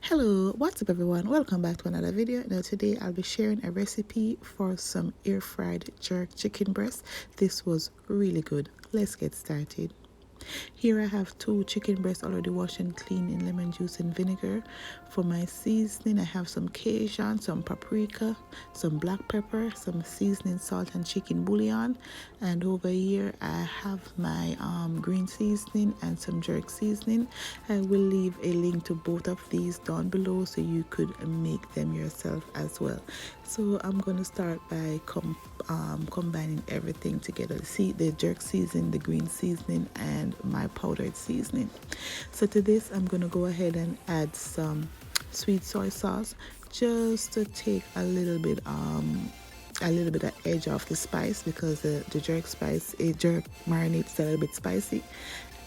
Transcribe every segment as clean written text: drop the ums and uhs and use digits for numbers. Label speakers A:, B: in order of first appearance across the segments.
A: Hello, what's up everyone? Welcome back to another video. Now today I'll be sharing a recipe for some air fried jerk chicken breast. This was really good. Let's get started. Here I have 2 chicken breasts already washed and cleaned in lemon juice and vinegar. For my seasoning, I have some Cajun, some paprika, some black pepper, some seasoning salt and chicken bouillon. And over here I have my green seasoning and some jerk seasoning. I will leave a link to both of these down below so you could make them yourself as well. So I'm going to start by combining everything together. See, the jerk seasoning, the green seasoning, and my powdered seasoning. So to this I'm going to go ahead and add some sweet soy sauce just to take a little bit of edge off the spice, because the jerk marinade is a little bit spicy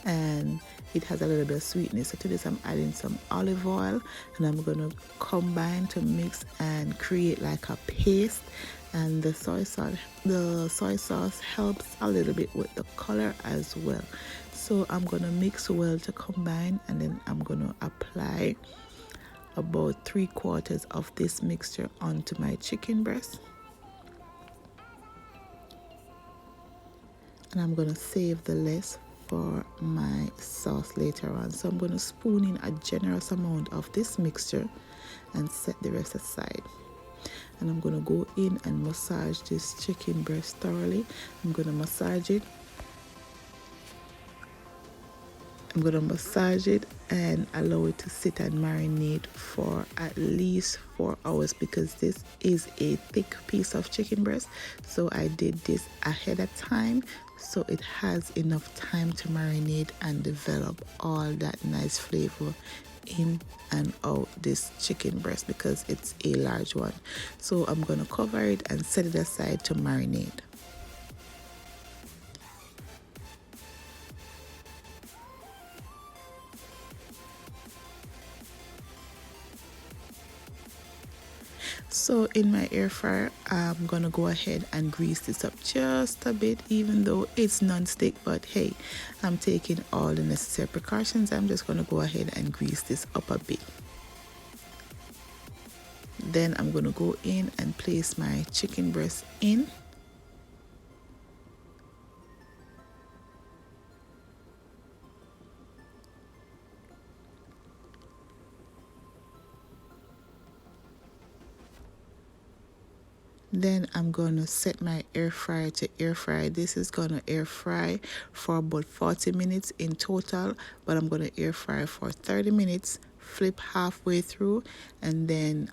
A: and it has a little bit of sweetness. So to this I'm adding some olive oil, and I'm going to combine to mix and create like a paste. And the soy sauce helps a little bit with the color as well. So I'm going to mix well to combine, and then I'm going to apply about 3/4 of this mixture onto my chicken breast. And I'm going to save the rest for my sauce later on. So I'm going to spoon in a generous amount of this mixture and set the rest aside. And I'm going to go in and massage this chicken breast thoroughly. I'm going to massage it. I'm going to massage it and allow it to sit and marinate for at least 4 hours, because this is a thick piece of chicken breast. So I did this ahead of time so it has enough time to marinate and develop all that nice flavor in and out this chicken breast, because it's a large one. So I'm going to cover it and set it aside to marinate. So in my air fryer, I'm gonna go ahead and grease this up just a bit, even though it's non-stick, but hey, I'm taking all the necessary precautions. I'm just gonna go ahead and grease this up a bit. Then I'm gonna go in and place my chicken breast in. Then I'm going to set my air fryer to air fry. This is going to air fry for about 40 minutes in total, but I'm going to air fry for 30 minutes, flip halfway through, and then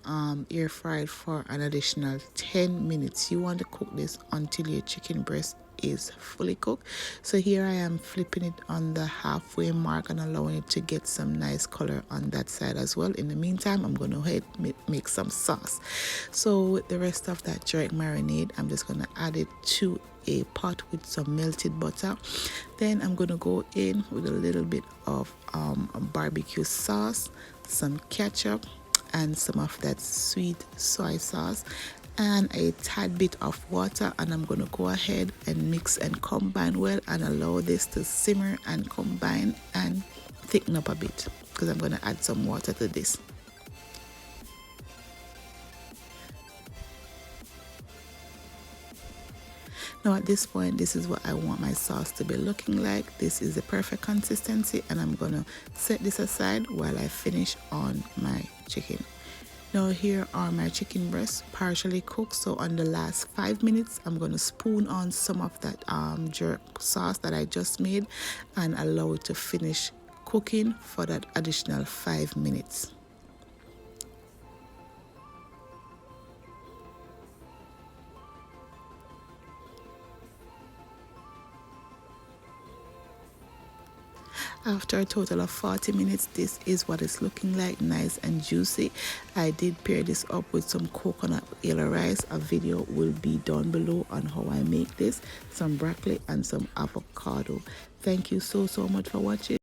A: air fry it for an additional 10 minutes. You want to cook this until your chicken breast is fully cooked. So here I am flipping it on the halfway mark and allowing it to get some nice color on that side as well. In the meantime, I'm going to head make some sauce. So with the rest of that jerk marinade, I'm just going to add it to a pot with some melted butter. Then I'm going to go in with a little bit of barbecue sauce, some ketchup, and some of that sweet soy sauce, and a tad bit of water. And I'm going to go ahead and mix and combine well and allow this to simmer and combine and thicken up a bit, because I'm going to add some water to this. Now at this point, this is what I want my sauce to be looking like. This is the perfect consistency, and I'm going to set this aside while I finish on my chicken. Now here are my chicken breasts partially cooked. So on the last 5 minutes, I'm going to spoon on some of that jerk sauce that I just made and allow it to finish cooking for that additional 5 minutes. After a total of 40 minutes, this is what it's looking like, nice and juicy. I did pair this up with some coconut oil rice. A video will be down below on how I make this, some broccoli and some avocado. Thank you so much for watching.